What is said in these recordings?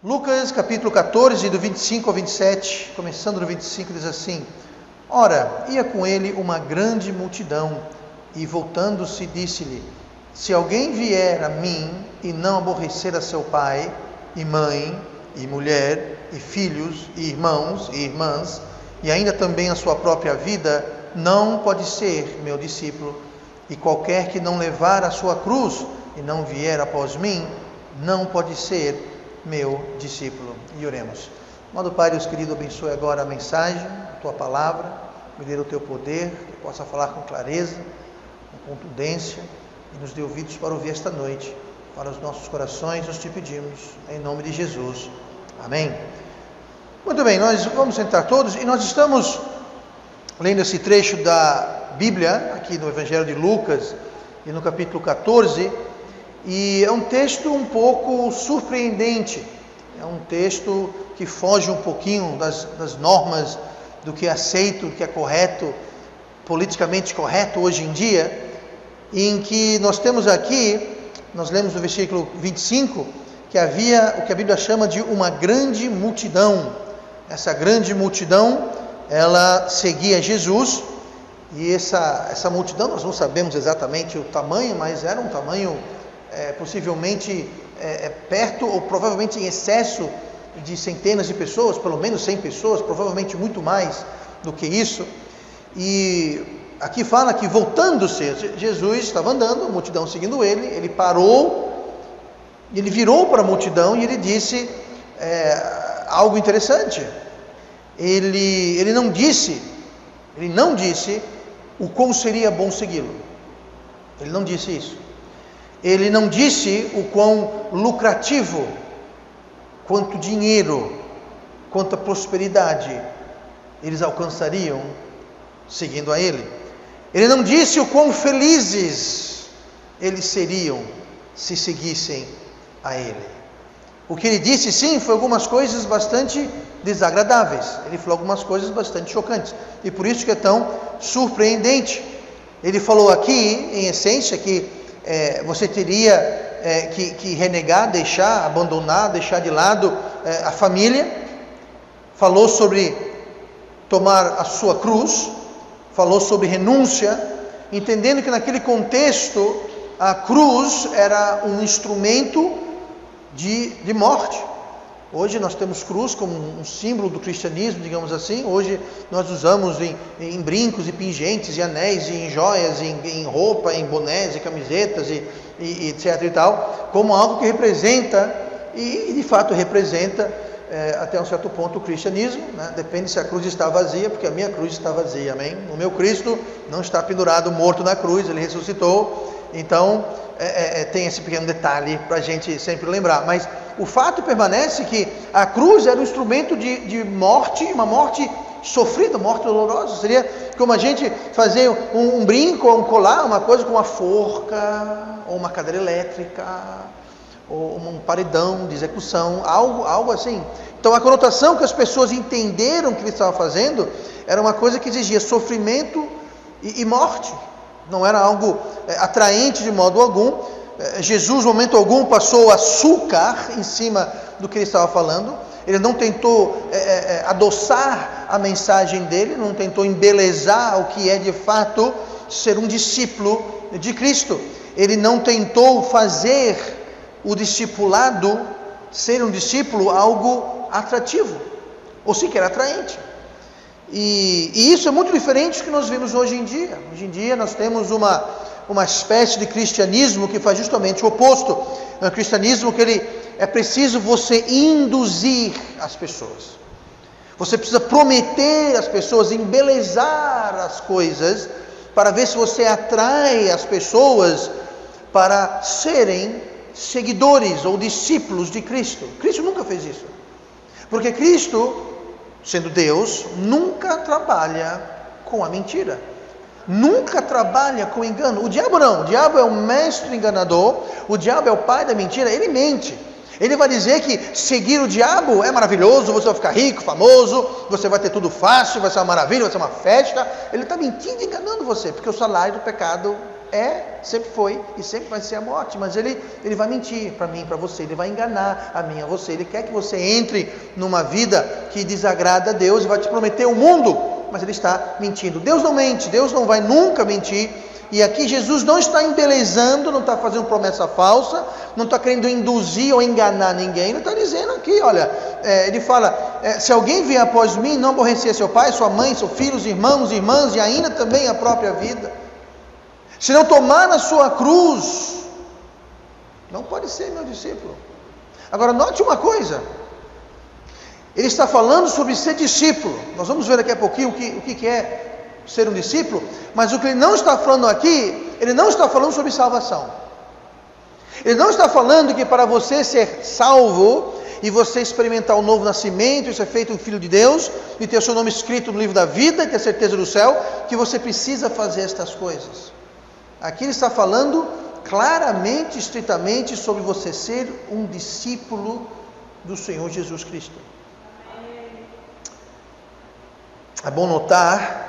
Lucas capítulo 14, do 25 ao 27, começando no 25, diz assim: Ora, ia com ele uma grande multidão, e voltando-se disse-lhe: Se alguém vier a mim e não aborrecer a seu pai, e mãe, e mulher, e filhos, e irmãos, e irmãs, e ainda também a sua própria vida, não pode ser meu discípulo. E qualquer que não levar a sua cruz e não vier após mim, não pode ser meu discípulo. E oremos. Amado Pai, Deus querido, abençoe agora a mensagem, a Tua palavra, me dê o Teu poder, que eu possa falar com clareza, com contundência, e nos dê ouvidos para ouvir esta noite. Para os nossos corações nós te pedimos, em nome de Jesus. Amém. Muito bem, nós vamos sentar todos, e nós estamos lendo esse trecho da Bíblia, aqui no Evangelho de Lucas, e no capítulo 14, e é um texto um pouco surpreendente, é um texto que foge um pouquinho das normas do que é aceito, do que é correto, politicamente correto hoje em dia, em que nós temos aqui, nós lemos no versículo 25, que havia o que a Bíblia chama de uma grande multidão. Essa grande multidão, ela seguia Jesus, e essa multidão, nós não sabemos exatamente o tamanho, mas era um tamanho possivelmente perto ou provavelmente em excesso de centenas de pessoas, pelo menos 100 pessoas, provavelmente muito mais do que isso. E aqui fala que voltando-se, Jesus estava andando, a multidão seguindo ele parou, ele virou para a multidão e ele disse algo interessante. Ele não disse o quão seria bom segui-lo. Ele não disse isso. Ele não disse o quão lucrativo, quanto dinheiro, quanta prosperidade eles alcançariam seguindo a ele. Ele não disse o quão felizes eles seriam se seguissem a ele. O que ele disse, sim, foi algumas coisas bastante desagradáveis. Ele falou algumas coisas bastante chocantes. E por isso que é tão surpreendente. Ele falou aqui, em essência, que você teria que renegar, abandonar, deixar de lado a família. Falou sobre tomar a sua cruz. Falou sobre renúncia, entendendo que naquele contexto a cruz era um instrumento de morte. Hoje nós temos cruz como um símbolo do cristianismo, digamos assim. Hoje nós usamos em brincos e pingentes e anéis, e em joias, em roupa, em bonés e camisetas e etc e tal, como algo que representa, e de fato representa até um certo ponto o cristianismo, né? Depende se a cruz está vazia, porque a minha cruz está vazia, amém? O meu Cristo não está pendurado, morto na cruz, ele ressuscitou. Então tem esse pequeno detalhe para a gente sempre lembrar, mas o fato permanece que a cruz era um instrumento de morte, uma morte sofrida, morte dolorosa. Seria como a gente fazer um brinco, ou um colar, uma coisa com uma forca, ou uma cadeira elétrica, ou um paredão de execução, algo assim. Então a conotação que as pessoas entenderam que ele estava fazendo era uma coisa que exigia sofrimento e morte. Não era algo atraente de modo algum. Jesus, no momento algum, passou açúcar em cima do que ele estava falando. Ele não tentou adoçar a mensagem dele, não tentou embelezar o que é de fato ser um discípulo de Cristo. Ele não tentou fazer o discipulado, ser um discípulo, algo atrativo, ou sequer atraente. E isso é muito diferente do que nós vemos hoje em dia. Hoje em dia nós temos uma espécie de cristianismo que faz justamente o oposto. É um cristianismo que é preciso você induzir as pessoas. Você precisa prometer às pessoas, embelezar as coisas, para ver se você atrai as pessoas para serem seguidores ou discípulos de Cristo. Cristo nunca fez isso. Porque Cristo, sendo Deus, nunca trabalha com a mentira. Nunca trabalha com engano. O diabo não. O diabo é o mestre enganador. O diabo é o pai da mentira. Ele mente. Ele vai dizer que seguir o diabo é maravilhoso. Você vai ficar rico, famoso. Você vai ter tudo fácil. Vai ser uma maravilha, vai ser uma festa. Ele está mentindo, enganando você. Porque o salário do pecado Sempre foi e sempre vai ser a morte. Mas ele vai mentir para mim, para você, ele vai enganar a mim, a você. Ele quer que você entre numa vida que desagrada a Deus e vai te prometer o mundo, mas ele está mentindo. Deus não mente, Deus não vai nunca mentir. E aqui Jesus não está embelezando, não está fazendo promessa falsa, não está querendo induzir ou enganar ninguém. Ele está dizendo aqui, olha, ele fala, se alguém vier após mim, não aborrecer seu pai, sua mãe, seus filhos, irmãos, irmãs e ainda também a própria vida, se não tomar a sua cruz, não pode ser meu discípulo. Agora note uma coisa, ele está falando sobre ser discípulo. Nós vamos ver daqui a pouquinho o que é ser um discípulo, mas o que ele não está falando aqui, ele não está falando sobre salvação. Ele não está falando que para você ser salvo e você experimentar o novo nascimento e ser feito um filho de Deus e ter o seu nome escrito no livro da vida e ter certeza do céu, que você precisa fazer estas coisas. Aqui ele está falando claramente, estritamente sobre você ser um discípulo do Senhor Jesus Cristo. É bom notar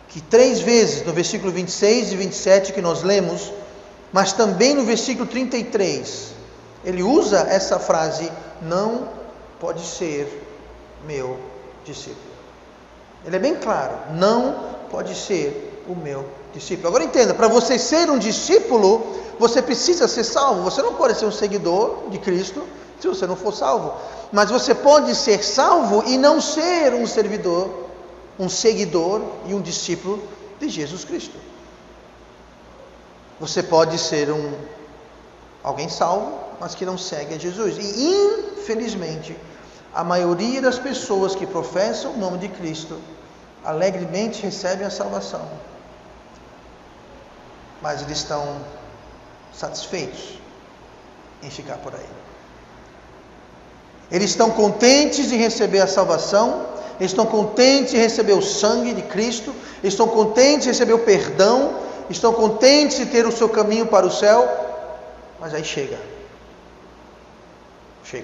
que 3 vezes no versículo 26 e 27 que nós lemos, mas também no versículo 33, ele usa essa frase, não pode ser meu discípulo. Ele é bem claro, não pode ser o meu discípulo. Agora entenda, para você ser um discípulo, você precisa ser salvo. Você não pode ser um seguidor de Cristo se você não for salvo, mas você pode ser salvo e não ser um servidor, um seguidor e um discípulo de Jesus Cristo. Você pode ser alguém salvo, mas que não segue a Jesus. E infelizmente, a maioria das pessoas que professam o nome de Cristo alegremente recebem a salvação, mas eles estão satisfeitos em ficar por aí. Eles estão contentes em receber a salvação, eles estão contentes em receber o sangue de Cristo, eles estão contentes em receber o perdão, estão contentes em ter o seu caminho para o céu, mas aí chega,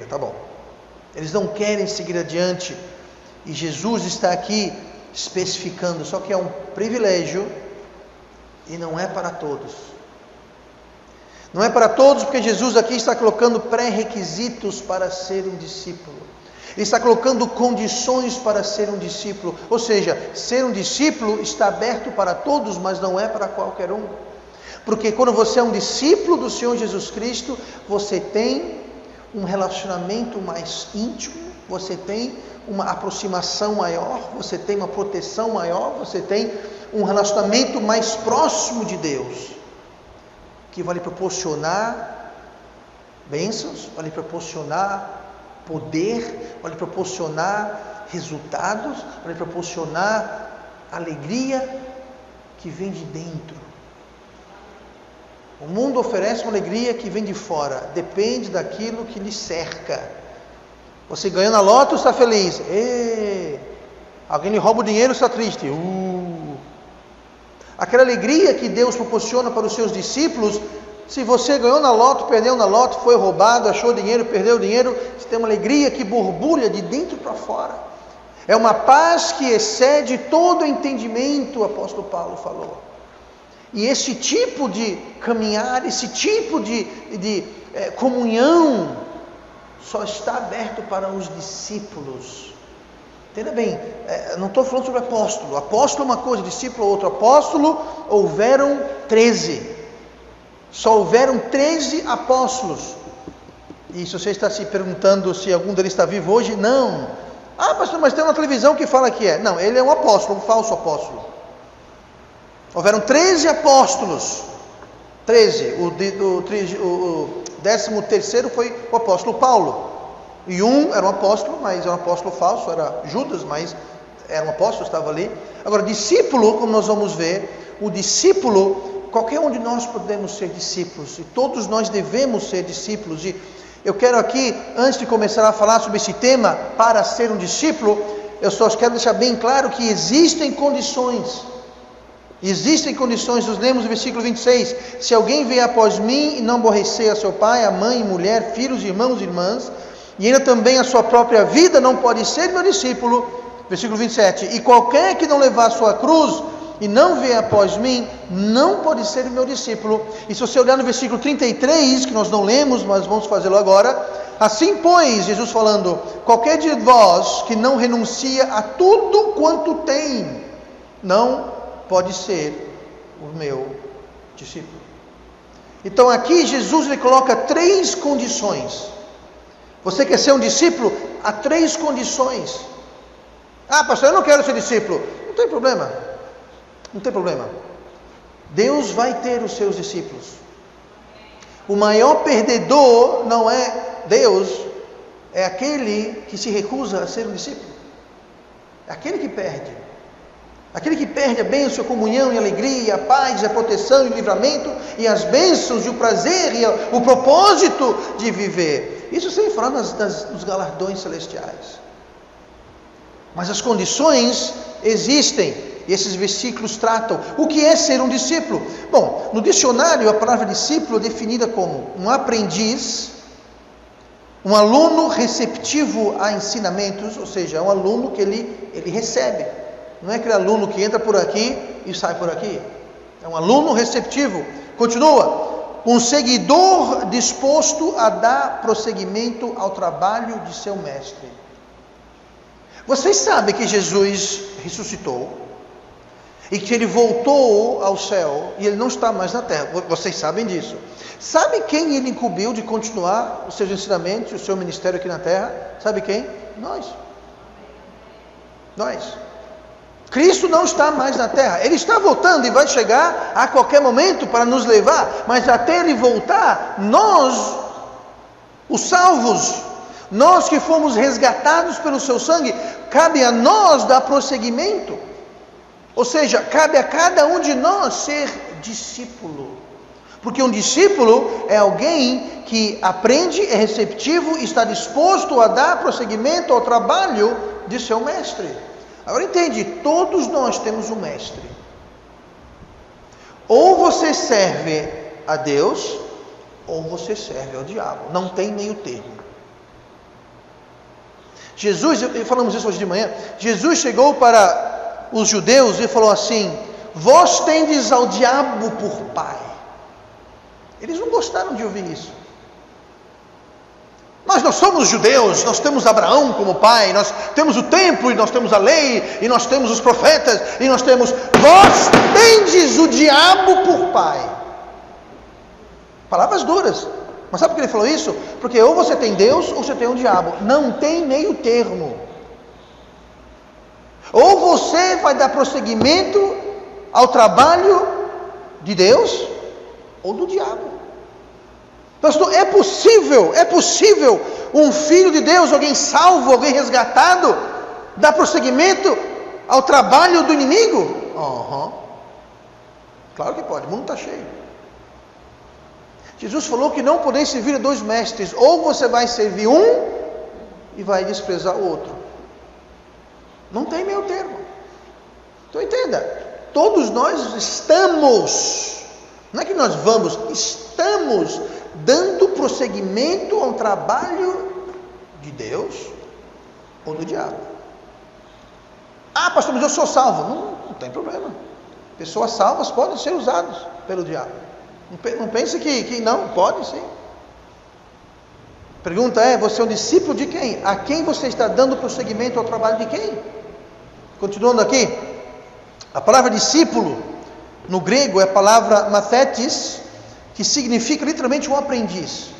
tá bom. Eles não querem seguir adiante, e Jesus está aqui especificando, só que é um privilégio, e não é para todos. Não é para todos, porque Jesus aqui está colocando pré-requisitos para ser um discípulo. Ele está colocando condições para ser um discípulo. Ou seja, ser um discípulo está aberto para todos, mas não é para qualquer um. Porque quando você é um discípulo do Senhor Jesus Cristo, você tem um relacionamento mais íntimo, você tem uma aproximação maior, você tem uma proteção maior, você tem um relacionamento mais próximo de Deus, que vai lhe proporcionar bênçãos, vai lhe proporcionar poder, vai lhe proporcionar resultados, vai lhe proporcionar alegria que vem de dentro. O mundo oferece uma alegria que vem de fora, depende daquilo que lhe cerca. Você ganhou na loto, está feliz. Alguém lhe rouba o dinheiro, está triste. Aquela alegria que Deus proporciona para os seus discípulos, se você ganhou na loto, perdeu na loto, foi roubado, achou dinheiro, perdeu dinheiro, você tem uma alegria que borbulha de dentro para fora. É uma paz que excede todo entendimento, o apóstolo Paulo falou. E esse tipo de caminhar, esse tipo de comunhão, só está aberto para os discípulos. Entenda bem, não estou falando sobre apóstolo. Apóstolo é uma coisa, discípulo é outra. Apóstolo, houveram 13. Só houveram 13 apóstolos. E se você está se perguntando se algum deles está vivo hoje, não. Pastor, mas tem uma televisão que fala que é. Não, ele é um apóstolo, um falso apóstolo. Houveram 13 apóstolos. 13. O 13º foi o apóstolo Paulo. E era um apóstolo, mas era um apóstolo falso, era Judas, mas era um apóstolo, estava ali. Agora, discípulo, como nós vamos ver, o discípulo, qualquer um de nós podemos ser discípulos, e todos nós devemos ser discípulos. E eu quero aqui, antes de começar a falar sobre esse tema, para ser um discípulo, eu só quero deixar bem claro que existem condições. Existem condições, nós lemos o versículo 26, se alguém vier após mim e não aborrecer a seu pai, a mãe, mulher, filhos, irmãos e irmãs, e ainda também a sua própria vida, não pode ser meu discípulo. Versículo 27, e qualquer que não levar a sua cruz e não vier após mim, não pode ser meu discípulo. E se você olhar no versículo 33, que nós não lemos, mas vamos fazê-lo agora. Assim, pois, Jesus falando, qualquer de vós que não renuncia a tudo quanto tem, não pode ser o meu discípulo. Então aqui Jesus lhe coloca 3 condições. Você quer ser um discípulo? Há 3 condições. Ah, pastor, eu não quero ser discípulo. Não tem problema. Não tem problema. Deus vai ter os seus discípulos. O maior perdedor não é Deus, é aquele que se recusa a ser um discípulo. É aquele que perde. Aquele que perde a bênção, a comunhão e a alegria, a paz, a proteção e o livramento, e as bênçãos, e o prazer, e o propósito de viver. Isso sem falar nos galardões celestiais. Mas as condições existem, e esses versículos tratam. O que é ser um discípulo? Bom, no dicionário a palavra discípulo é definida como um aprendiz, um aluno receptivo a ensinamentos, ou seja, é um aluno que ele recebe. Não é aquele aluno que entra por aqui e sai por aqui. É um aluno receptivo. Continua. Um seguidor disposto a dar prosseguimento ao trabalho de seu mestre. Vocês sabem que Jesus ressuscitou e que ele voltou ao céu e ele não está mais na terra. Vocês sabem disso. Sabe quem ele incumbiu de continuar os seus ensinamentos, o seu ministério aqui na terra? Sabe quem? Nós. Cristo não está mais na terra. Ele está voltando e vai chegar a qualquer momento para nos levar. Mas até ele voltar, nós, os salvos, nós que fomos resgatados pelo seu sangue, cabe a nós dar prosseguimento. Ou seja, cabe a cada um de nós ser discípulo. Porque um discípulo é alguém que aprende, é receptivo, está disposto a dar prosseguimento ao trabalho de seu mestre. Agora entende, todos nós temos um mestre. Ou você serve a Deus, ou você serve ao diabo. Não tem meio termo. Jesus, falamos isso hoje de manhã, Jesus chegou para os judeus e falou assim: vós tendes ao diabo por pai. Eles não gostaram de ouvir isso. Nós não somos judeus, nós temos Abraão como pai, nós temos o templo, e nós temos a lei, e nós temos os profetas, e nós temos, vós tendes o diabo por pai. Palavras duras. Mas sabe por que ele falou isso? Porque ou você tem Deus, ou você tem o diabo. Não tem meio termo. Ou você vai dar prosseguimento ao trabalho de Deus, ou do diabo. Pastor, é possível um filho de Deus, alguém salvo, alguém resgatado, dar prosseguimento ao trabalho do inimigo? Claro que pode, o mundo está cheio. Jesus falou que não podeis servir a 2 mestres, ou você vai servir um e vai desprezar o outro. Não tem meio termo. Então entenda, todos nós estamos, não é que nós vamos, estamos dando prosseguimento ao trabalho de Deus ou do diabo. Ah, pastor, mas eu sou salvo. Não tem problema. Pessoas salvas podem ser usadas pelo diabo. Não pense que não, pode sim. Pergunta é, você é um discípulo de quem? A quem você está dando prosseguimento ao trabalho de quem? Continuando aqui, a palavra discípulo no grego é a palavra mathetes, que significa literalmente um aprendiz.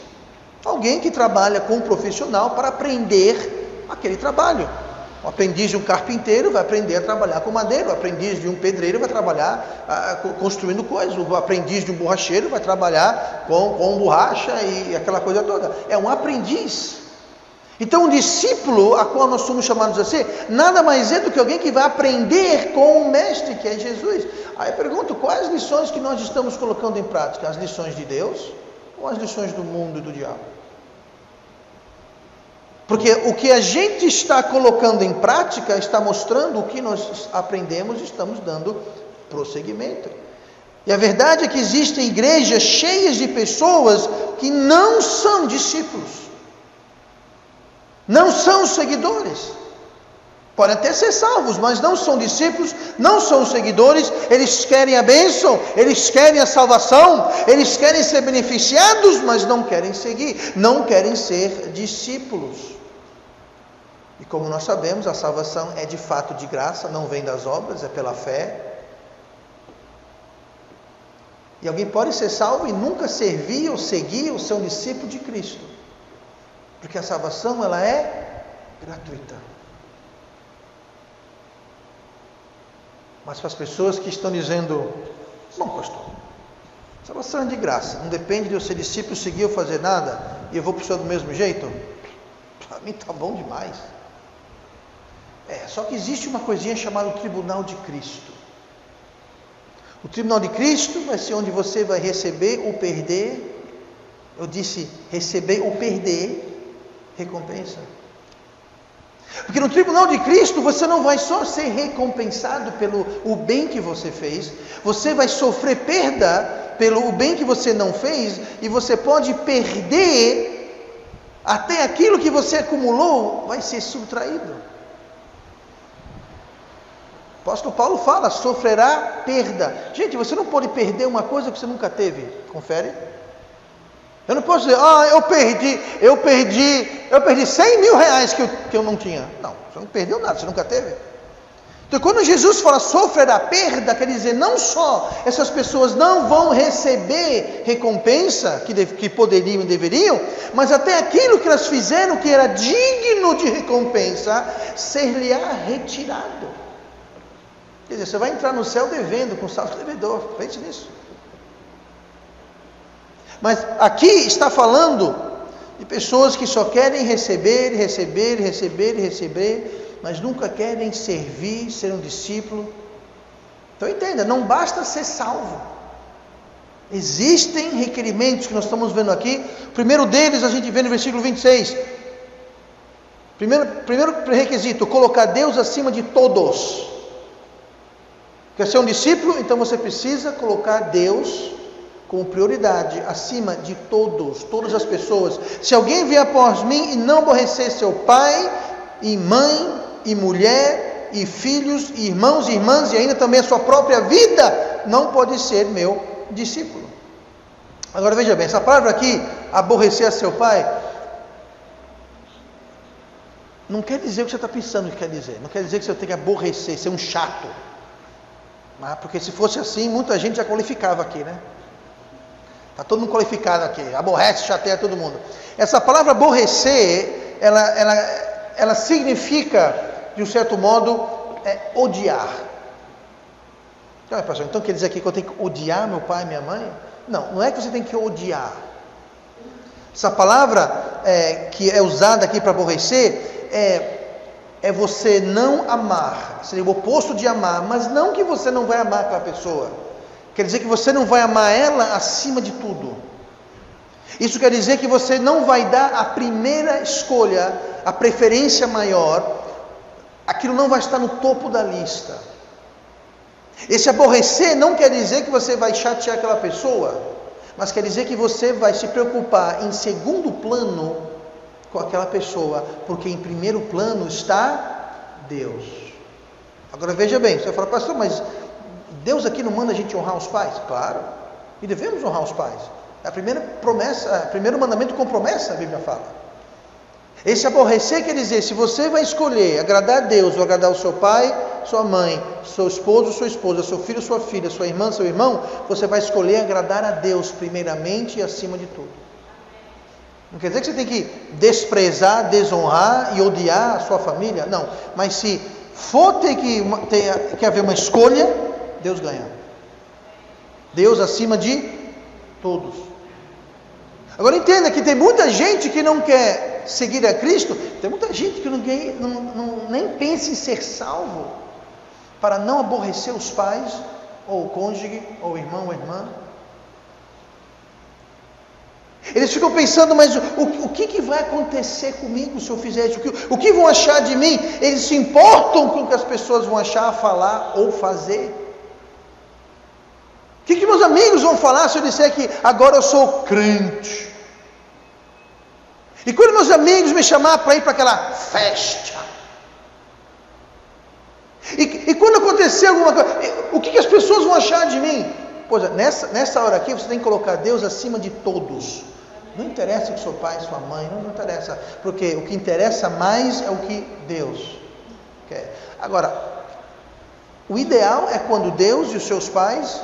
Alguém que trabalha com um profissional para aprender aquele trabalho. O aprendiz de um carpinteiro vai aprender a trabalhar com madeira. O aprendiz de um pedreiro vai trabalhar construindo coisas. O aprendiz de um borracheiro vai trabalhar com borracha e aquela coisa toda. É um aprendiz. Então um discípulo, a qual nós somos chamados a ser, nada mais é do que alguém que vai aprender com o mestre, que é Jesus. Aí eu pergunto, quais lições que nós estamos colocando em prática? As lições de Deus ou as lições do mundo e do diabo? Porque o que a gente está colocando em prática está mostrando o que nós aprendemos e estamos dando prosseguimento. E a verdade é que existem igrejas cheias de pessoas que não são discípulos, não são seguidores. Podem até ser salvos, mas não são discípulos, não são seguidores. Eles querem a bênção, eles querem a salvação, eles querem ser beneficiados, mas não querem seguir, não querem ser discípulos. E como nós sabemos, a salvação é de fato de graça, não vem das obras, é pela fé. E alguém pode ser salvo e nunca servir ou seguir ou ser um discípulo de Cristo, porque a salvação ela é gratuita. Mas para as pessoas que estão dizendo, bom pastor, salvação é de graça, não depende de eu ser discípulo, seguir ou fazer nada, e eu vou para o Senhor do mesmo jeito, para mim está bom demais. Só que existe uma coisinha chamada Tribunal de Cristo. O Tribunal de Cristo vai ser onde você vai receber ou perder, eu disse receber ou perder, recompensa. Porque no Tribunal de Cristo você não vai só ser recompensado pelo o bem que você fez, você vai sofrer perda pelo o bem que você não fez, e você pode perder até aquilo que você acumulou, vai ser subtraído. O apóstolo Paulo fala, sofrerá perda. Gente, você não pode perder uma coisa que você nunca teve, confere? Eu não posso dizer, eu perdi 100 mil reais que eu não tinha. Não, você não perdeu nada, você nunca teve. Então quando Jesus fala sofrerá perda, quer dizer, não só essas pessoas não vão receber recompensa que poderiam e deveriam, mas até aquilo que elas fizeram que era digno de recompensa, ser-lhe-á retirado. Quer dizer, você vai entrar no céu devendo, com saldo devedor, pense nisso. Mas aqui está falando de pessoas que só querem receber, mas nunca querem servir, ser um discípulo. Então entenda, não basta ser salvo. Existem requerimentos que nós estamos vendo aqui. O primeiro deles a gente vê no versículo 26. Primeiro requisito, colocar Deus acima de todos. Quer ser um discípulo? Então você precisa colocar Deus como prioridade, acima de todas as pessoas. Se alguém vier após mim e não aborrecer seu pai, e mãe, e mulher, e filhos, e irmãos e irmãs, e ainda também a sua própria vida, não pode ser meu discípulo. Agora veja bem, essa palavra aqui, aborrecer a seu pai, não quer dizer o que você está pensando que quer dizer. Não quer dizer que você tem que aborrecer, ser um chato. Porque se fosse assim, muita gente já qualificava aqui, né? Está todo mundo qualificado aqui, aborrece, chateia todo mundo. Essa palavra aborrecer, ela significa, de um certo modo, odiar. Então quer dizer aqui que eu tenho que odiar meu pai e minha mãe? Não é que você tem que odiar. Essa palavra que é usada aqui para aborrecer, é você não amar, seria o oposto de amar, mas não que você não vai amar aquela pessoa. Quer dizer que você não vai amar ela acima de tudo. Isso quer dizer que você não vai dar a primeira escolha, a preferência maior, aquilo não vai estar no topo da lista. Esse aborrecer não quer dizer que você vai chatear aquela pessoa, mas quer dizer que você vai se preocupar em segundo plano com aquela pessoa, porque em primeiro plano está Deus. Agora veja bem, você vai falar, pastor, mas Deus aqui não manda a gente honrar os pais? Claro, e devemos honrar os pais. A primeira promessa, o primeiro mandamento com promessa, a Bíblia fala. Esse aborrecer quer dizer, se você vai escolher agradar a Deus ou agradar o seu pai, sua mãe, seu esposo, sua esposa, seu filho, sua filha, sua irmã, seu irmão, você vai escolher agradar a Deus primeiramente e acima de tudo. Não quer dizer que você tem que desprezar, desonrar e odiar a sua família, não. Mas se for ter que haver uma escolha, Deus ganha. Deus acima de todos. Agora entenda que tem muita gente que não quer seguir a Cristo, tem muita gente que nem pensa em ser salvo, para não aborrecer os pais, ou o cônjuge, ou o irmão ou a irmã. Eles ficam pensando, mas o que vai acontecer comigo se eu fizer isso? O que vão achar de mim? Eles se importam com o que as pessoas vão achar, falar ou fazer. O que meus amigos vão falar se eu disser que agora eu sou crente? E quando meus amigos me chamar para ir para aquela festa, E quando acontecer alguma coisa, o que as pessoas vão achar de mim? Pois é, nessa hora aqui você tem que colocar Deus acima de todos. Não interessa o seu pai, sua mãe, não interessa, porque o que interessa mais é o que Deus quer. Agora, o ideal é quando Deus e os seus pais,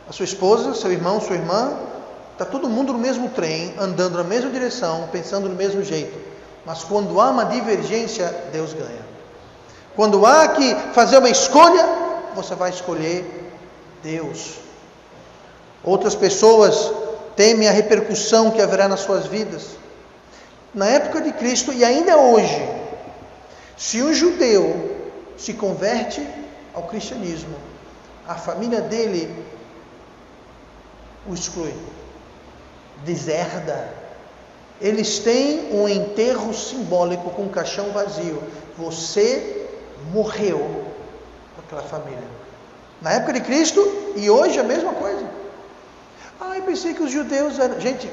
a sua esposa, seu irmão, sua irmã, está todo mundo no mesmo trem, andando na mesma direção, pensando do mesmo jeito. Mas quando há uma divergência, Deus ganha. Quando há que fazer uma escolha, você vai escolher Deus. Outras pessoas temem a repercussão que haverá nas suas vidas. Na época de Cristo e ainda hoje, se um judeu se converte ao cristianismo, a família dele o exclui, deserda. Eles têm um enterro simbólico com um caixão vazio. Você morreu com aquela família. Na época de Cristo e hoje a mesma coisa. Eu pensei que os judeus eram... Gente,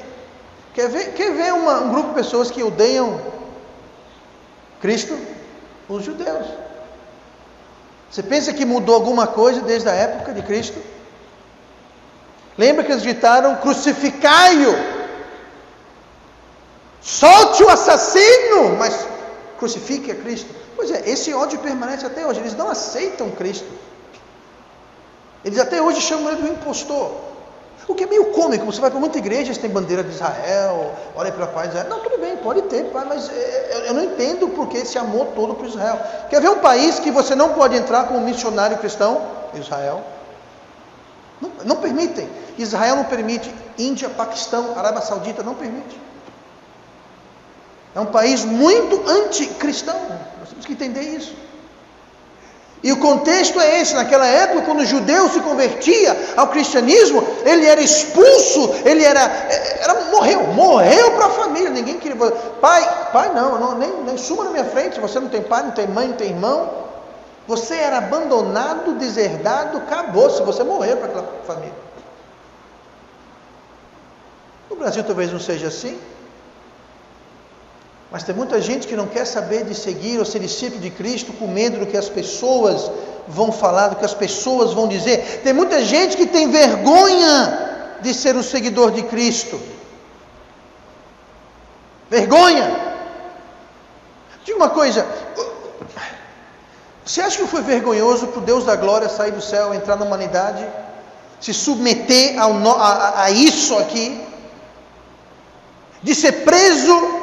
quer ver um grupo de pessoas que odeiam Cristo? Os judeus. Você pensa que mudou alguma coisa desde a época de Cristo? Lembra que eles gritaram: crucificai-o, solte o assassino, mas crucifique a Cristo. Pois é, esse ódio permanece até hoje. Eles não aceitam Cristo. Eles até hoje chamam ele de um impostor. O que é meio cômico. Você vai para muitas igrejas, tem bandeira de Israel, olha pela paz de Israel. Não, tudo bem, pode ter, mas eu não entendo porque esse amor todo para Israel. Quer ver um país que você não pode entrar como missionário cristão? Israel. Não permitem. Israel não permite. Índia, Paquistão, Arábia Saudita não permite. É um país muito anticristão. Nós temos que entender isso. E o contexto é esse. Naquela época, quando o judeu se convertia ao cristianismo, ele era expulso, ele morreu para a família. Ninguém queria. Pai não, nem suma na minha frente. Você não tem pai, não tem mãe, não tem irmão. Você era abandonado, deserdado, acabou-se. Você morreu para aquela família. No Brasil talvez não seja assim. Mas tem muita gente que não quer saber de seguir ou ser discípulo de Cristo com medo do que as pessoas vão falar, do que as pessoas vão dizer. Tem muita gente que tem vergonha de ser um seguidor de Cristo. Vergonha! Diga uma coisa. Você acha que foi vergonhoso para o Deus da glória sair do céu, entrar na humanidade, se submeter a isso aqui, de ser preso,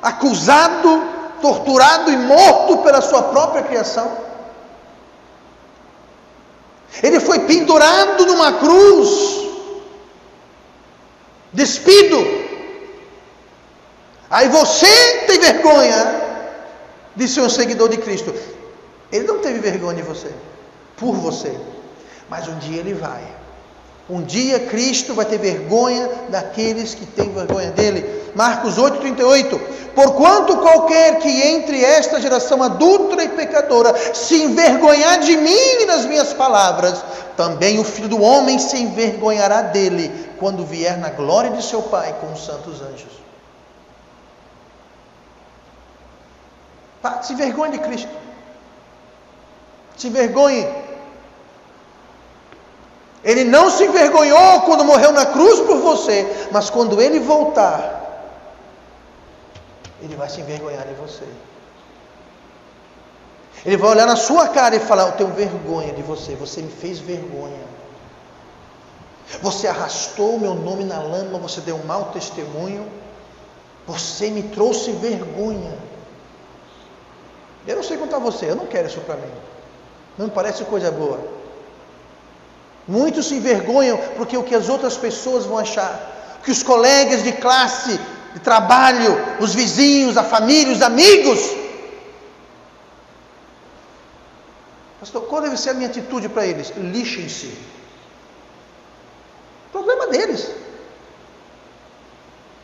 acusado, torturado e morto pela sua própria criação? Ele foi pendurado numa cruz, despido. Aí você tem vergonha de ser um seguidor de Cristo. Ele não teve vergonha de você, por você, mas um dia ele vai. Um dia Cristo vai ter vergonha daqueles que têm vergonha dele. Marcos 8:38. Porquanto qualquer que entre esta geração adúltera e pecadora se envergonhar de mim e das minhas palavras, também o Filho do Homem se envergonhará dele, quando vier na glória de seu Pai com os santos anjos. Se envergonhe de Cristo. Se envergonhe. Ele não se envergonhou quando morreu na cruz por você, mas quando ele voltar, ele vai se envergonhar de você. Ele vai olhar na sua cara e falar: eu tenho vergonha de você, você me fez vergonha. Você arrastou o meu nome na lama, você deu um mau testemunho, você me trouxe vergonha. Eu não sei contar você, eu não quero isso para mim. Não me parece coisa boa. Muitos se envergonham porque o que as outras pessoas vão achar, que os colegas de classe, de trabalho, os vizinhos, a família, os amigos. Pastor, qual deve ser a minha atitude para eles? Lixem-se. Problema deles.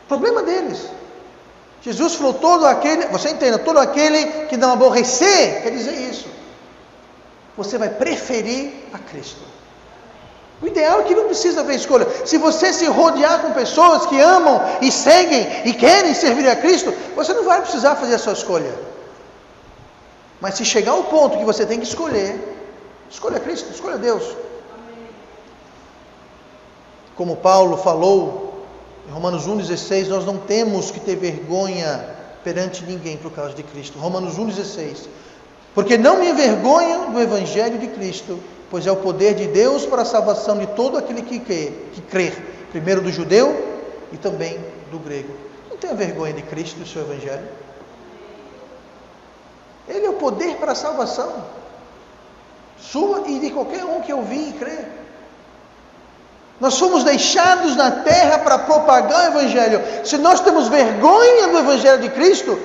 Problema deles. Jesus falou: todo aquele, você entenda, todo aquele que não aborrecer, quer dizer isso. Você vai preferir a Cristo. O ideal é que não precisa haver escolha. Se você se rodear com pessoas que amam e seguem e querem servir a Cristo, você não vai precisar fazer a sua escolha. Mas se chegar ao ponto que você tem que escolher, escolha Cristo, escolha Deus. Como Paulo falou em Romanos 1,16, nós não temos que ter vergonha perante ninguém por causa de Cristo. Romanos 1,16. Porque não me envergonho do Evangelho de Cristo, pois é o poder de Deus para a salvação de todo aquele que crer, primeiro do judeu e também do grego. Não tenha vergonha de Cristo e do seu Evangelho. Ele é o poder para a salvação sua e de qualquer um que ouvir e crer. Nós fomos deixados na terra para propagar o Evangelho. Se nós temos vergonha do Evangelho de Cristo,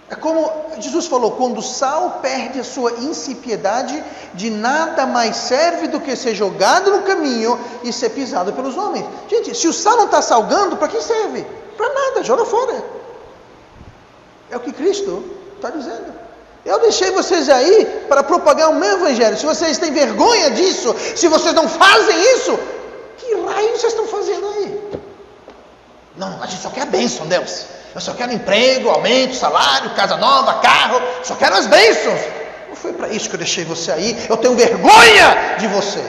é como Jesus falou, quando o sal perde a sua insípiedade, de nada mais serve do que ser jogado no caminho e ser pisado pelos homens. Gente, se o sal não está salgando, para que serve? Para nada, joga fora. É o que Cristo está dizendo. Eu deixei vocês aí para propagar o meu Evangelho. Se vocês têm vergonha disso, se vocês não fazem isso, que raio vocês estão fazendo aí? Não, a gente só quer a bênção, Deus. Eu só quero emprego, aumento, salário, casa nova, carro. Só quero as bênçãos. Não foi para isso que eu deixei você aí. Eu tenho vergonha de você.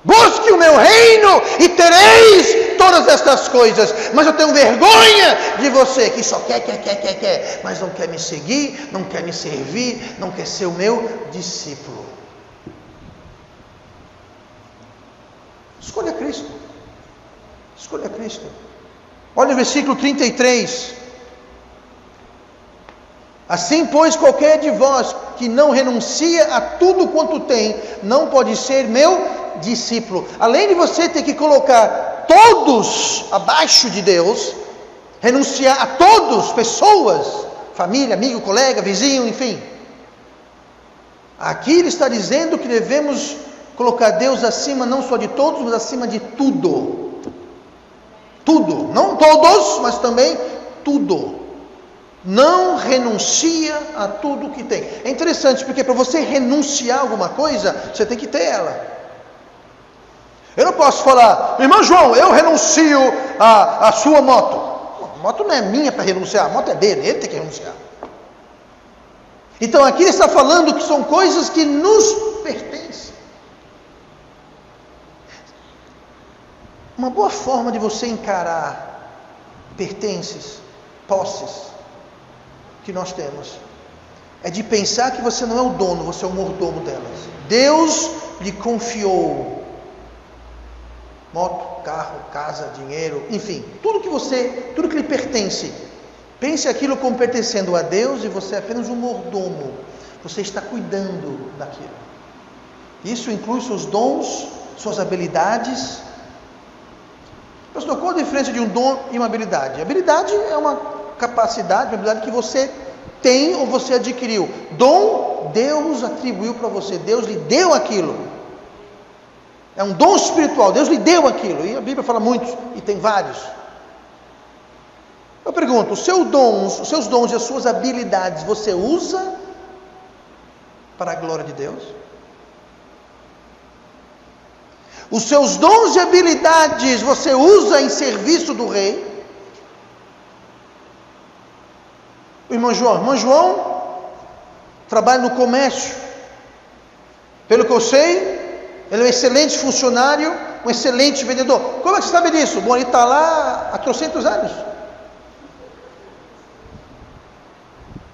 Busque o meu reino e tereis todas estas coisas. Mas eu tenho vergonha de você que só quer, mas não quer me seguir, não quer me servir, não quer ser o meu discípulo. Escolha Cristo. Escolha Cristo. Olha o versículo 33. Assim, pois, qualquer de vós que não renuncia a tudo quanto tem, não pode ser meu discípulo. Além de você ter que colocar todos abaixo de Deus, renunciar a todos, pessoas, família, amigo, colega, vizinho, enfim. Aqui ele está dizendo que devemos colocar Deus acima não só de todos, mas acima de tudo. Tudo, não todos, mas também tudo. Não renuncia a tudo que tem. É interessante porque para você renunciar a alguma coisa, você tem que ter ela. Eu não posso falar, irmão João, eu renuncio a sua moto. A moto não é minha para renunciar, a moto é dele, ele tem que renunciar. Então aqui ele está falando que são coisas que nos pertencem. Uma boa forma de você encarar pertences, posses que nós temos, é de pensar que você não é o dono, você é o mordomo delas. Deus lhe confiou moto, carro, casa, dinheiro, enfim, tudo que lhe pertence. Pense aquilo como pertencendo a Deus e você é apenas um mordomo. Você está cuidando daquilo. Isso inclui seus dons, suas habilidades. Pastor, qual a diferença de um dom e uma habilidade? Habilidade é uma capacidade, uma habilidade que você tem ou você adquiriu. Dom, Deus atribuiu para você, Deus lhe deu aquilo. É um dom espiritual, Deus lhe deu aquilo. E a Bíblia fala muitos, e tem vários. Eu pergunto, os seus dons e as suas habilidades, você usa para a glória de Deus? Os seus dons e habilidades você usa em serviço do rei? O irmão João trabalha no comércio. Pelo que eu sei, ele é um excelente funcionário, um excelente vendedor. Como é que você sabe disso? Bom, ele está lá há 300 anos.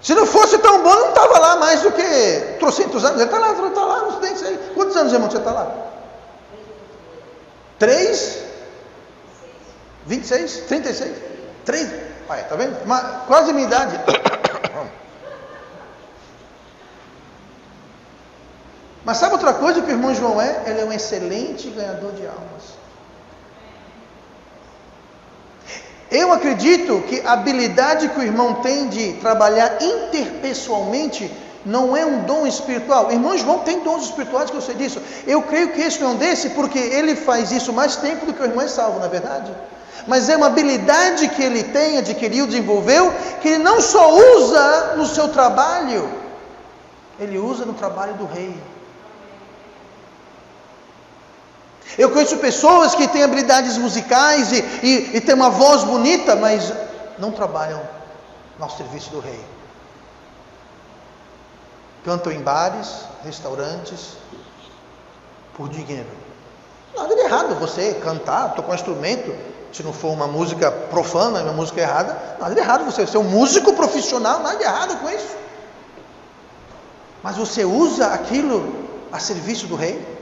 Se não fosse tão bom, não estava lá mais do que 300 anos. Ele está lá, não tem isso aí. Quantos anos, irmão, você está lá? 3? 26? 36? 3? Olha, está vendo? Quase a minha idade. Mas sabe outra coisa que o irmão João é? Ele é um excelente ganhador de almas. Eu acredito que a habilidade que o irmão tem de trabalhar interpessoalmente não é um dom espiritual. O irmão João tem dons espirituais, que eu sei disso. Eu creio que esse não é um desse, porque ele faz isso mais tempo do que o irmão é salvo, na é verdade. Mas é uma habilidade que ele tem, adquiriu, desenvolveu, que ele não só usa no seu trabalho, ele usa no trabalho do rei. Eu conheço pessoas que têm habilidades musicais e têm uma voz bonita, mas não trabalham ao serviço do rei. Cantam em bares, restaurantes, por dinheiro. Nada de errado você cantar, tocar um instrumento, se não for uma música profana, uma música errada, nada de errado você ser um músico profissional, nada de errado com isso. Mas você usa aquilo a serviço do rei?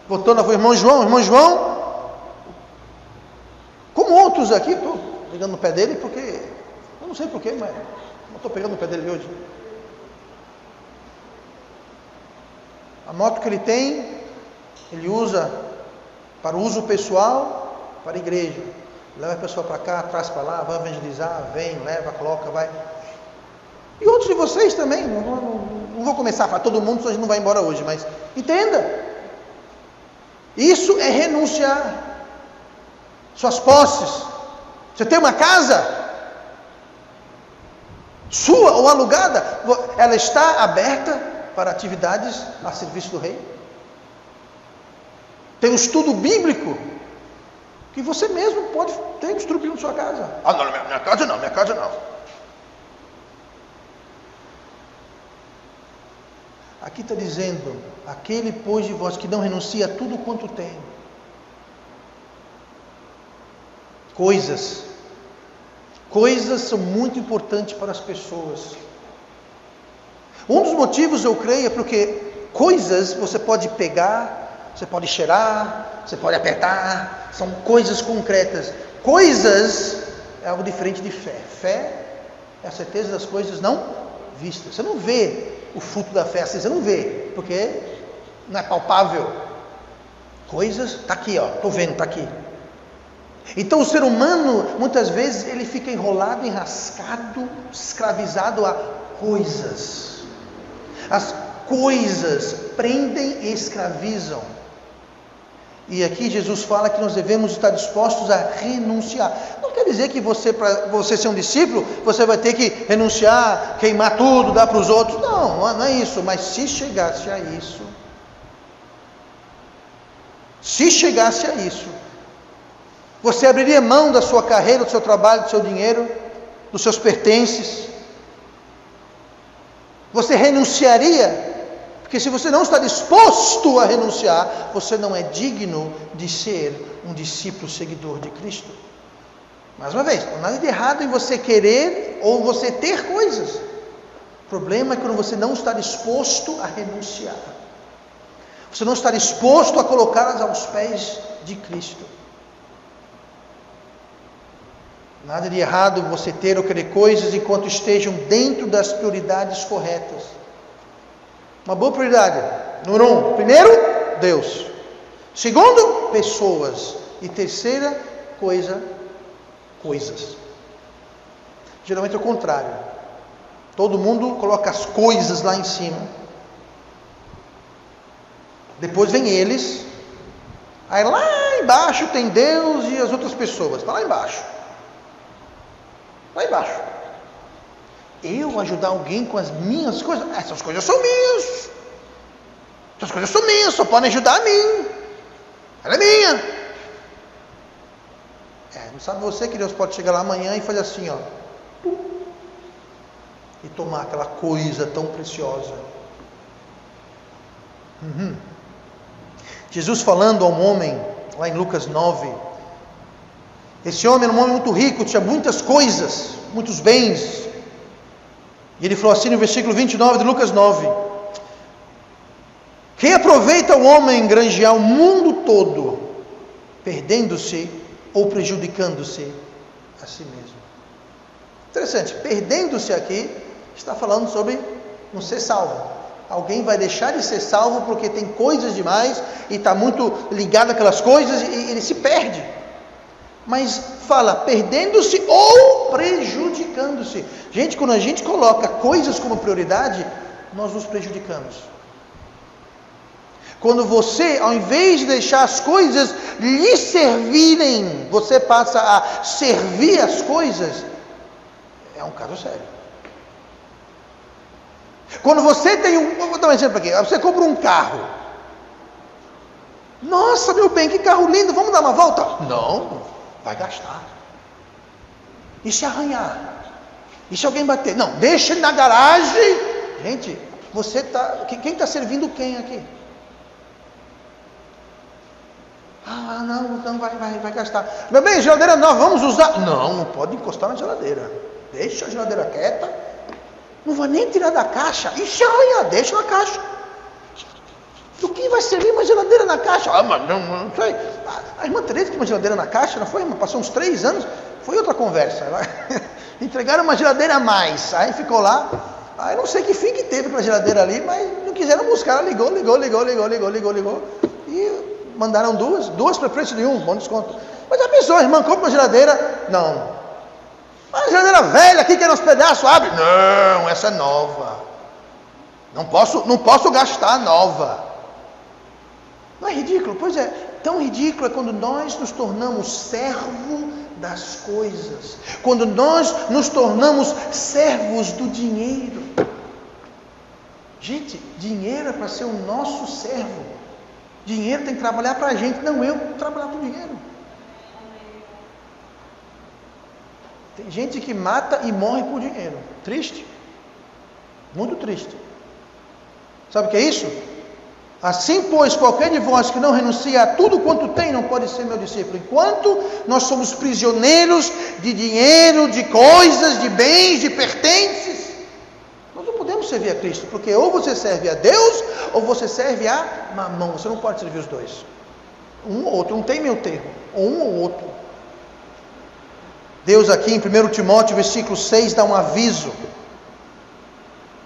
Voltando ao irmão João, como outros aqui, estou pegando no pé dele porque, eu não sei porquê, mas não estou pegando no pé dele hoje. A moto que ele tem, ele usa para uso pessoal, para a igreja. Leva a pessoa para cá, traz para lá, vai evangelizar, vem, leva, coloca, vai. E outros de vocês também, não vou começar a falar todo mundo, senão a gente não vai embora hoje, mas entenda. Isso é renunciar. Suas posses. Você tem uma casa, sua ou alugada, ela está aberta para atividades a serviço do rei. Tem um estudo bíblico que você mesmo pode ter um estudo bíblico na sua casa. Ah, não, minha casa não. Aqui está dizendo, aquele pois de vós que não renuncia a tudo quanto tem. Coisas são muito importantes para as pessoas. Um dos motivos, eu creio, é porque coisas você pode pegar, você pode cheirar, você pode apertar, são coisas concretas. Coisas é algo diferente de fé. Fé é a certeza das coisas não vistas. Você não vê o fruto da fé assim, você não vê, porque não é palpável. Coisas, está aqui, ó, estou vendo, está aqui. Então o ser humano, muitas vezes, ele fica enrolado, enrascado, escravizado a coisas. As coisas prendem e escravizam. E aqui Jesus fala que nós devemos estar dispostos a renunciar. Não quer dizer que você, para você ser um discípulo, você vai ter que renunciar, queimar tudo, dar para os outros. Não é isso. Mas se chegasse a isso, você abriria mão da sua carreira, do seu trabalho, do seu dinheiro, dos seus pertences. Você renunciaria. Porque se você não está disposto a renunciar, você não é digno de ser um discípulo seguidor de Cristo. Mais uma vez, não há nada de errado em você querer ou você ter coisas. O problema é quando você não está disposto a renunciar. Você não está disposto a colocá-las aos pés de Cristo. Nada de errado em você ter ou querer coisas enquanto estejam dentro das prioridades corretas. Uma boa prioridade. Número 1, primeiro, Deus. Segundo, pessoas. E terceira coisa, coisas. Geralmente é o contrário. Todo mundo coloca as coisas lá em cima. Depois vem eles. Aí lá embaixo tem Deus e as outras pessoas. Está lá embaixo. Lá embaixo. Eu ajudar alguém com as minhas coisas? Essas coisas são minhas. Essas coisas são minhas, só podem ajudar a mim. Ela é minha. Não sabe você que Deus pode chegar lá amanhã e fazer assim, ó. E tomar aquela coisa tão preciosa. Jesus falando a um homem, lá em Lucas 9. Esse homem era um homem muito rico, tinha muitas coisas, muitos bens. E ele falou assim no versículo 29 de Lucas 9: quem aproveita o homem granjear o mundo todo, perdendo-se ou prejudicando-se a si mesmo? Interessante, perdendo-se aqui, está falando sobre não ser salvo. Alguém vai deixar de ser salvo porque tem coisas demais e está muito ligado àquelas coisas e ele se perde. Mas fala perdendo-se ou prejudicando-se. Gente, quando a gente coloca coisas como prioridade, nós nos prejudicamos. Quando você, ao invés de deixar as coisas lhe servirem, você passa a servir as coisas, é um caso sério. Quando você tem vou dar um exemplo aqui, você compra um carro. Nossa, meu bem, que carro lindo, vamos dar uma volta? Não. vai gastar. E se arranhar? E se alguém bater? Não, deixa ele na garagem. Gente, você está... Quem está servindo quem aqui? Ah, não vai gastar. Meu bem, geladeira nova, vamos usar? Não pode encostar na geladeira. Deixa a geladeira quieta. Não vai nem tirar da caixa. E se arranhar? Deixa na caixa. Do que vai servir uma geladeira na caixa? Ah, mas não sei. A irmã Teresa tinha uma geladeira na caixa, não foi? Passou uns 3 anos, foi outra conversa. Entregaram uma geladeira a mais. Aí ficou lá. Aí não sei que fim que teve com a geladeira ali, mas não quiseram buscar. Ela ligou. E mandaram duas para preço de um, bom desconto. Mas a pessoa, irmã, compra uma geladeira. Não. Uma geladeira velha aqui que é nos pedaços, abre. Não, essa é nova. Não posso gastar nova. Não é ridículo? Pois é, tão ridículo é quando nós nos tornamos servo das coisas, quando nós nos tornamos servos do dinheiro. Gente, dinheiro é para ser o nosso servo. Dinheiro tem que trabalhar para a gente, não eu trabalhar para o dinheiro. Tem gente que mata e morre por dinheiro. Triste. Muito triste. Sabe o que é isso? Assim, pois, qualquer de vós que não renuncia a tudo quanto tem, não pode ser meu discípulo. Enquanto nós somos prisioneiros de dinheiro, de coisas, de bens, de pertences, nós não podemos servir a Cristo, porque ou você serve a Deus, ou você serve a Mamão. Você não pode servir os dois. Um ou outro, não tem meio termo. Ou um ou outro. Deus aqui em 1 Timóteo, versículo 6, dá um aviso.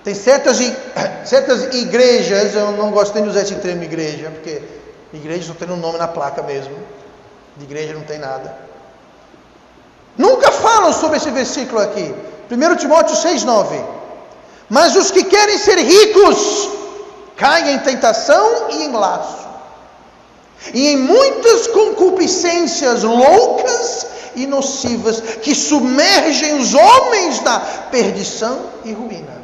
Tem certas igrejas, eu não gosto nem de usar esse termo igreja, porque igreja só tem um nome na placa mesmo. De igreja não tem nada. Nunca falam sobre esse versículo aqui. 1 Timóteo 6,9. Mas os que querem ser ricos, caem em tentação e em laço, e em muitas concupiscências loucas e nocivas, que submergem os homens na perdição e ruína.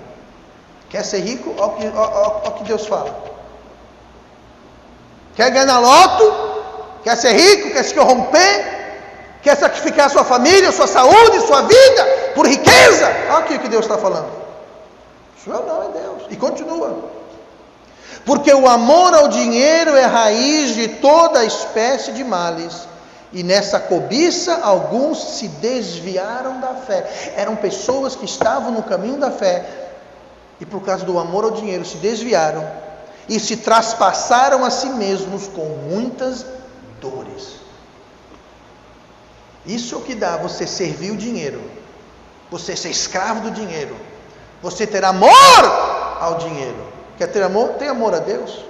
Quer ser rico? Olha o que Deus fala. Quer ganhar na loto? Quer ser rico? Quer se corromper? Quer sacrificar sua família, sua saúde, sua vida por riqueza? Olha aqui o que Deus está falando. Isso não é Deus. E continua. Porque o amor ao dinheiro é raiz de toda espécie de males. E nessa cobiça alguns se desviaram da fé. Eram pessoas que estavam no caminho da fé, e por causa do amor ao dinheiro se desviaram e se traspassaram a si mesmos com muitas dores. Isso é o que dá você servir o dinheiro, você ser escravo do dinheiro, você ter amor ao dinheiro. Quer ter amor? Tem amor a Deus,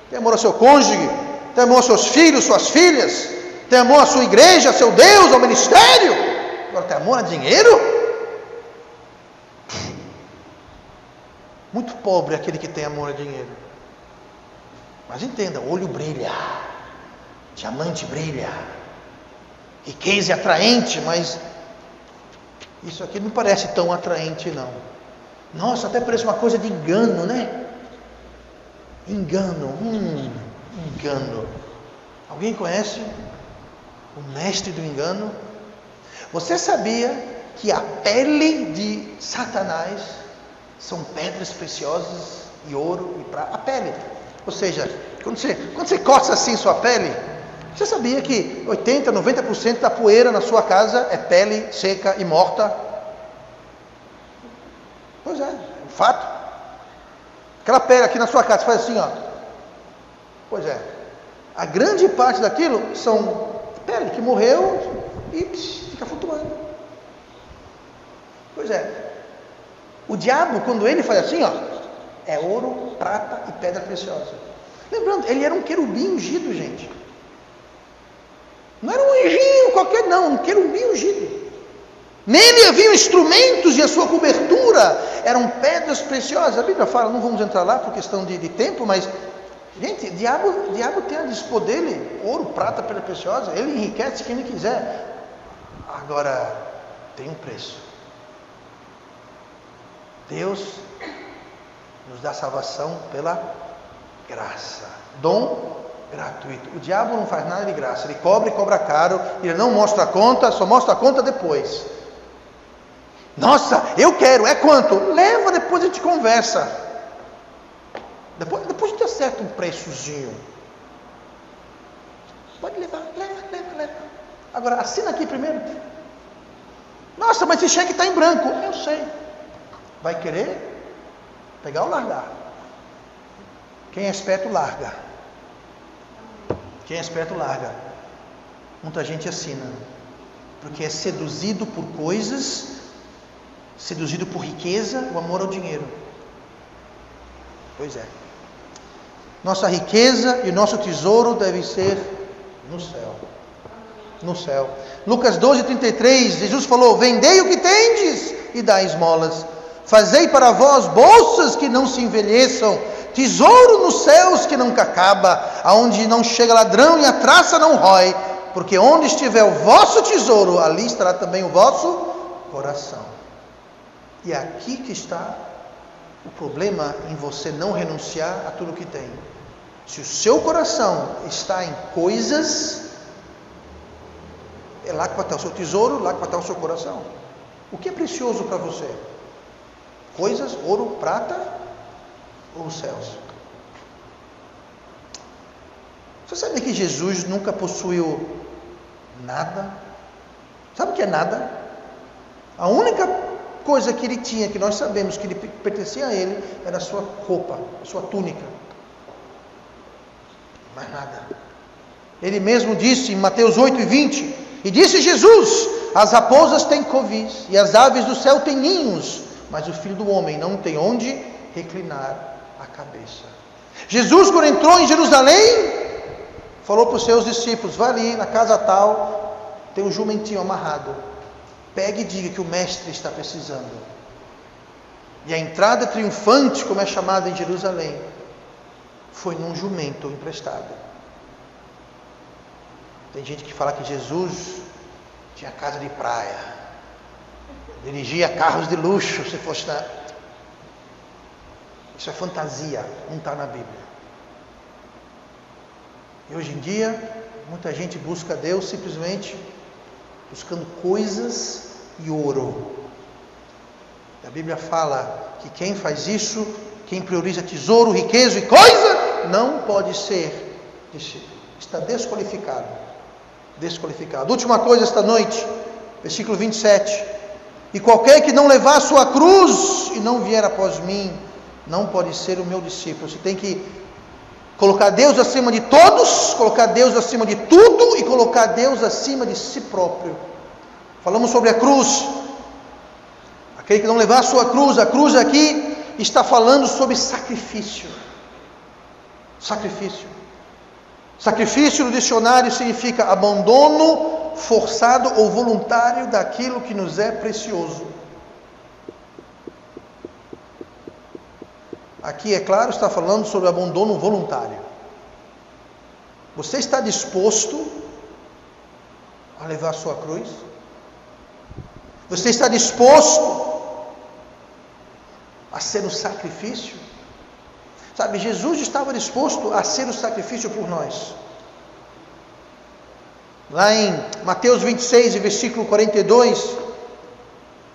tem amor ao seu cônjuge, tem amor aos seus filhos, suas filhas, tem amor à sua igreja, ao seu Deus, ao ministério. Agora tem amor a dinheiro? Muito pobre é aquele que tem amor a dinheiro. Mas entenda, o olho brilha, diamante brilha, riqueza é atraente, mas isso aqui não parece tão atraente não. Nossa, até parece uma coisa de engano, né? Engano. Alguém conhece o mestre do engano? Você sabia que a pele de Satanás são pedras preciosas e ouro e prata? A pele. Ou seja, quando você coça assim sua pele, você sabia que 80%, 90% da poeira na sua casa é pele seca e morta? Pois é, um fato. Aquela pele aqui na sua casa, você faz assim, ó. Pois é. A grande parte daquilo são pele que morreu e fica flutuando. Pois é. O diabo, quando ele faz assim, ó, é ouro, prata e pedra preciosa. Lembrando, ele era um querubim ungido, gente. Não era um anjinho qualquer, não, um querubim ungido. Nele haviam instrumentos e a sua cobertura eram pedras preciosas. A Bíblia fala, não vamos entrar lá por questão de tempo, mas, gente, o diabo tem a dispor dele ouro, prata, pedra preciosa. Ele enriquece quem ele quiser. Agora, tem um preço. Deus nos dá salvação pela graça. Dom gratuito. O diabo não faz nada de graça. Ele cobra e cobra caro. Ele não mostra a conta, só mostra a conta depois. Nossa, eu quero. É quanto? Leva, depois a gente conversa. Depois a gente acerta um preçozinho. Pode levar, leva. Agora, assina aqui primeiro. Nossa, mas esse cheque está em branco. Eu sei. Vai querer pegar ou largar? Quem é esperto, larga. Quem é esperto, larga. Muita gente assina. Porque é seduzido por coisas, seduzido por riqueza, o amor ao dinheiro. Pois é. Nossa riqueza e o nosso tesouro devem ser no céu. No céu. Lucas 12:33, Jesus falou: vendei o que tendes e dai esmolas. Fazei para vós bolsas que não se envelheçam, tesouro nos céus que nunca acaba, aonde não chega ladrão e a traça não rói, porque onde estiver o vosso tesouro, ali estará também o vosso coração. E é aqui que está o problema em você não renunciar a tudo que tem. Se o seu coração está em coisas, é lá que vai estar o seu tesouro, lá que vai estar o seu coração. O que é precioso para você? Coisas, ouro, prata ou os céus? Você sabe que Jesus nunca possuiu nada? Sabe o que é nada? A única coisa que ele tinha, que nós sabemos que ele pertencia a ele, era a sua roupa, a sua túnica. Mais nada. Ele mesmo disse em Mateus 8:20, e disse Jesus: as raposas têm covis e as aves do céu têm ninhos, mas o Filho do Homem não tem onde reclinar a cabeça. Jesus, quando entrou em Jerusalém, falou para os seus discípulos: vai ali na casa tal, tem um jumentinho amarrado, pegue e diga que o mestre está precisando. E a entrada triunfante, como é chamada em Jerusalém, foi num jumento emprestado. Tem gente que fala que Jesus tinha casa de praia, dirigia carros de luxo, se fosse na... Isso é fantasia, não está na Bíblia. E hoje em dia, muita gente busca Deus simplesmente buscando coisas e ouro. A Bíblia fala que quem faz isso, quem prioriza tesouro, riqueza e coisa, não pode ser discípulo. Está desqualificado. Desqualificado. Última coisa esta noite, versículo 27. E qualquer que não levar a sua cruz e não vier após mim, não pode ser o meu discípulo. Você tem que colocar Deus acima de todos, colocar Deus acima de tudo e colocar Deus acima de si próprio. Falamos sobre a cruz. Aquele que não levar a sua cruz, a cruz aqui está falando sobre sacrifício. Sacrifício. Sacrifício no dicionário significa abandono forçado ou voluntário daquilo que nos é precioso. Aqui, é claro, está falando sobre abandono voluntário. Você está disposto a levar a sua cruz? Você está disposto a ser um sacrifício? Sabe, Jesus estava disposto a ser o sacrifício por nós. Lá em Mateus 26, versículo 42,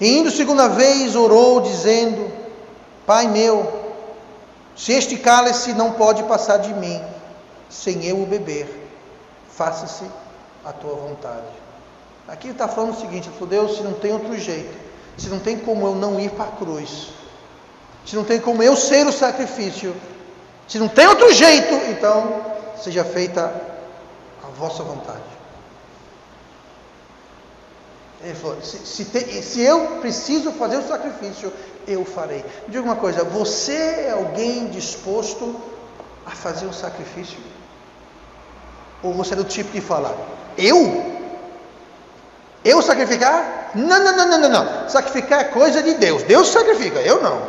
e indo segunda vez orou, dizendo: Pai meu, se este cálice não pode passar de mim, sem eu o beber, faça-se a tua vontade. Aqui ele está falando o seguinte: ele falou: Deus, se não tem outro jeito, se não tem como eu não ir para a cruz, se não tem como eu ser o sacrifício, se não tem outro jeito, então seja feita a vossa vontade. Ele falou: se eu preciso fazer o sacrifício, eu farei. Me diga uma coisa: você é alguém disposto a fazer um sacrifício? Ou você é do tipo que fala: eu sacrificar? Não. Sacrificar é coisa de Deus. Deus sacrifica, eu não.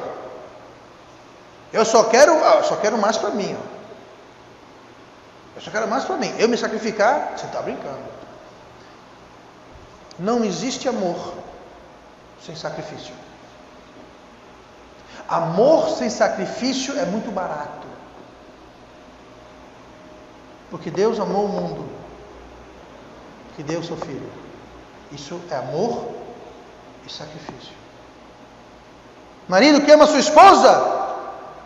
Eu só quero mais para mim. Eu só quero mais para mim. Eu me sacrificar, você está brincando. Não existe amor sem sacrifício. Amor sem sacrifício é muito barato. Porque Deus amou o mundo, que deu o seu Filho. Isso é amor e sacrifício. Marido que ama sua esposa,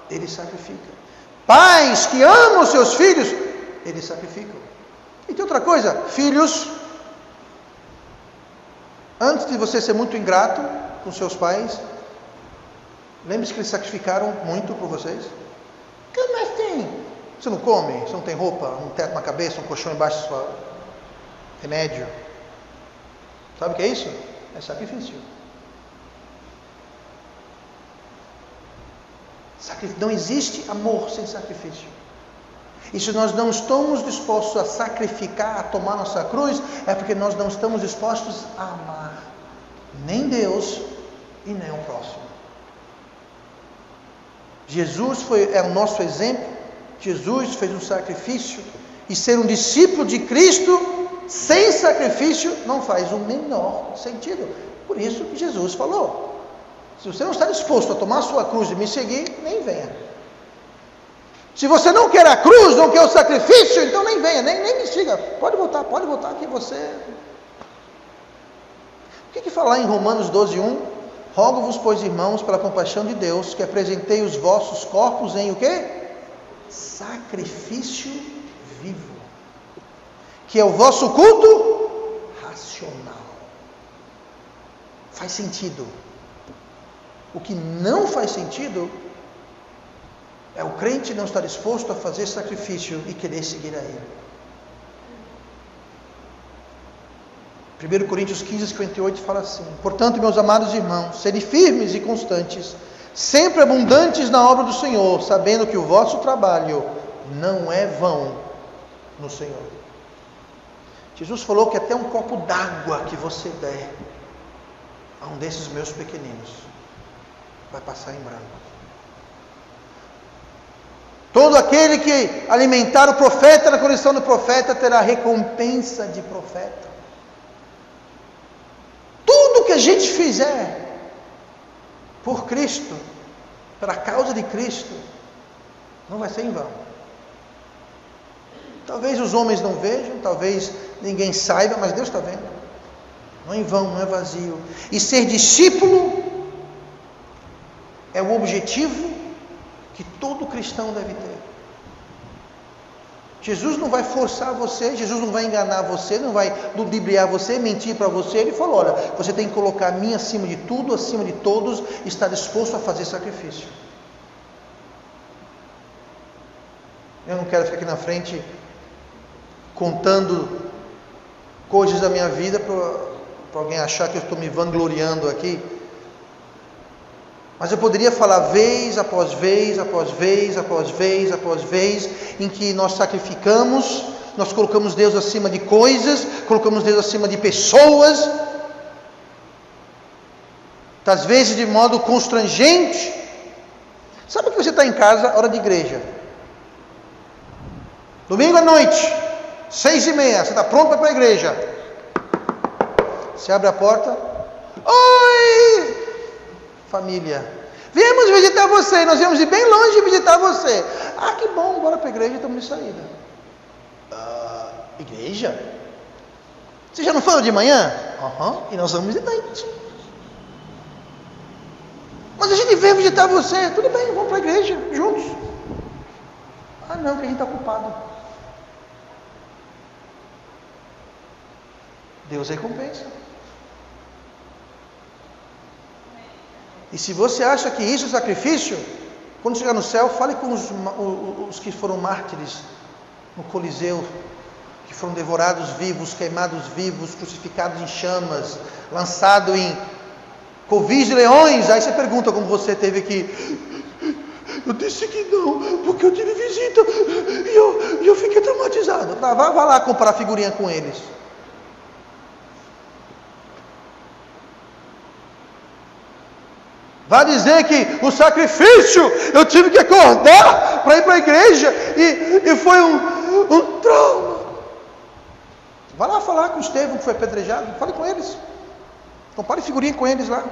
ele sacrifica. Pais que amam seus filhos, eles sacrificam. E tem outra coisa, filhos, antes de você ser muito ingrato com seus pais, lembre-se que eles sacrificaram muito por vocês. O que mais tem? Você não come, você não tem roupa, um teto na cabeça, um colchão embaixo do seu remédio. Sabe o que é isso? É sacrifício. Não existe amor sem sacrifício. E se nós não estamos dispostos a sacrificar, a tomar nossa cruz, é porque nós não estamos dispostos a amar nem Deus e nem o próximo. Jesus é o nosso exemplo. Jesus fez um sacrifício, e ser um discípulo de Cristo sem sacrifício não faz o menor sentido. Por isso que Jesus falou: se você não está disposto a tomar a sua cruz e me seguir, nem venha. Se você não quer a cruz, não quer o sacrifício, então nem venha, nem me siga. Pode voltar que você... O que falar em Romanos 12:1? Rogo-vos, pois, irmãos, pela compaixão de Deus, que apresentei os vossos corpos em o quê? Sacrifício vivo, que é o vosso culto racional. Faz sentido. O que não faz sentido é o crente não estar disposto a fazer sacrifício e querer seguir a Ele. 1 Coríntios 15:58 fala assim: portanto, meus amados irmãos, sede firmes e constantes, sempre abundantes na obra do Senhor, sabendo que o vosso trabalho não é vão no Senhor. Jesus falou que até um copo d'água que você der a um desses meus pequeninos vai passar em branco. Todo aquele que alimentar o profeta na condição do profeta terá recompensa de profeta. Tudo que a gente fizer por Cristo, pela causa de Cristo, não vai ser em vão. Talvez os homens não vejam, talvez ninguém saiba, mas Deus está vendo. Não é em vão, não é vazio. E ser discípulo é o objetivo que todo cristão deve ter. Jesus não vai forçar você, Jesus não vai enganar você, não vai ludibriar você, mentir para você. Ele falou: olha, você tem que colocar a mim acima de tudo, acima de todos, e estar disposto a fazer sacrifício. Eu não quero ficar aqui na frente contando coisas da minha vida para alguém achar que eu estou me vangloriando aqui. Mas eu poderia falar vez após vez, após vez, após vez, após vez, em que nós sacrificamos, nós colocamos Deus acima de coisas, colocamos Deus acima de pessoas, às vezes de modo constrangente. Sabe que você está em casa, hora de igreja, domingo à noite, 6:30, você está pronto para ir para a igreja. Você abre a porta: oi, família, viemos visitar você, nós viemos de bem longe visitar você. Ah, que bom, bora para a igreja, estamos de saída. Igreja? Você já não foram de manhã? E nós vamos de noite. Mas a gente veio visitar você. Tudo bem, vamos para a igreja, juntos. Ah não, que a gente está ocupado. Deus recompensa. E se você acha que isso é sacrifício, quando chegar no céu, fale com os que foram mártires no Coliseu, que foram devorados vivos, queimados vivos, crucificados em chamas, lançados em covis de leões. Aí você pergunta como você teve que... Eu disse que não, porque eu tive visita e eu fiquei traumatizado. Vá lá comprar figurinha com eles. Vá dizer que o sacrifício, eu tive que acordar para ir para a igreja e foi um trauma. Vá lá falar com o Estevão que foi apedrejado, fale com eles. Compare figurinha com eles lá.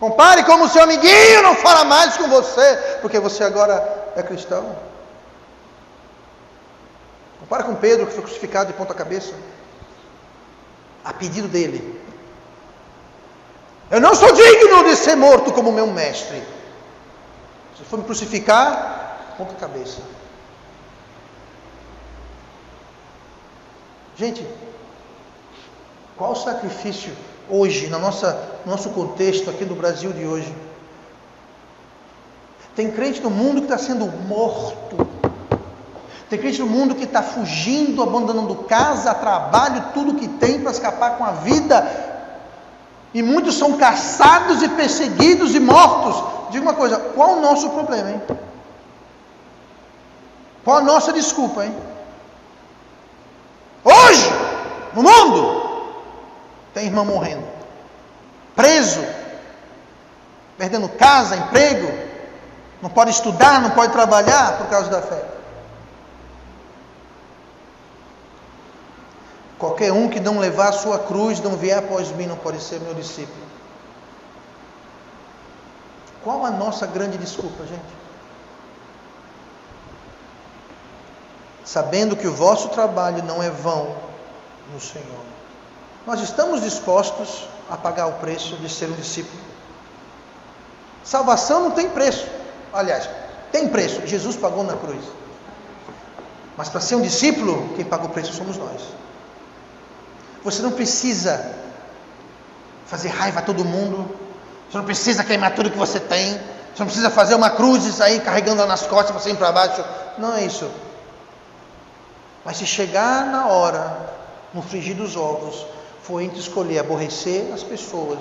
Compare como o seu amiguinho não fala mais com você, porque você agora é cristão. Compara com Pedro, que foi crucificado de ponta cabeça, a pedido dele. Eu não sou digno de ser morto como meu mestre. Se for me crucificar, ponta cabeça. Gente, qual o sacrifício hoje, no nosso contexto aqui do Brasil de hoje? Tem crente no mundo que está sendo morto. Tem crente no mundo que está fugindo, abandonando casa, trabalho, tudo que tem para escapar com a vida. E muitos são caçados e perseguidos e mortos. Diga uma coisa, qual o nosso problema, hein? Qual a nossa desculpa, hein? Hoje, no mundo, tem irmão morrendo, preso, perdendo casa, emprego, não pode estudar, não pode trabalhar por causa da fé. Qualquer um que não levar a sua cruz, não vier após mim, não pode ser meu discípulo. Qual a nossa grande desculpa, gente? Sabendo que o vosso trabalho não é vão no Senhor. Nós estamos dispostos a pagar o preço de ser um discípulo. Salvação não tem preço. Aliás, tem preço. Jesus pagou na cruz. Mas para ser um discípulo, quem paga o preço somos nós. Você não precisa fazer raiva a todo mundo. Você não precisa queimar tudo que você tem. Você não precisa fazer uma cruz e sair carregando ela nas costas para cima e para baixo. Não é isso. Mas se chegar na hora, no frigir dos ovos, for entre escolher aborrecer as pessoas,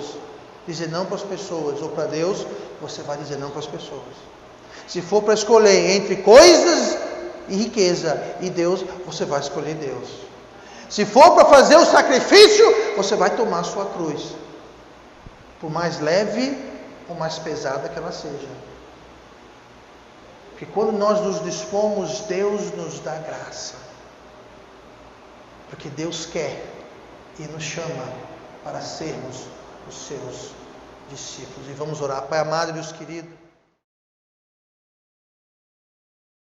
dizer não para as pessoas, ou para Deus, você vai dizer não para as pessoas. Se for para escolher entre coisas e riqueza e Deus, você vai escolher Deus. Se for para fazer o sacrifício, você vai tomar a sua cruz, por mais leve ou mais pesada que ela seja. Porque quando nós nos dispomos, Deus nos dá graça. Porque Deus quer e nos chama para sermos os seus discípulos. E vamos orar. Pai amado e Deus querido,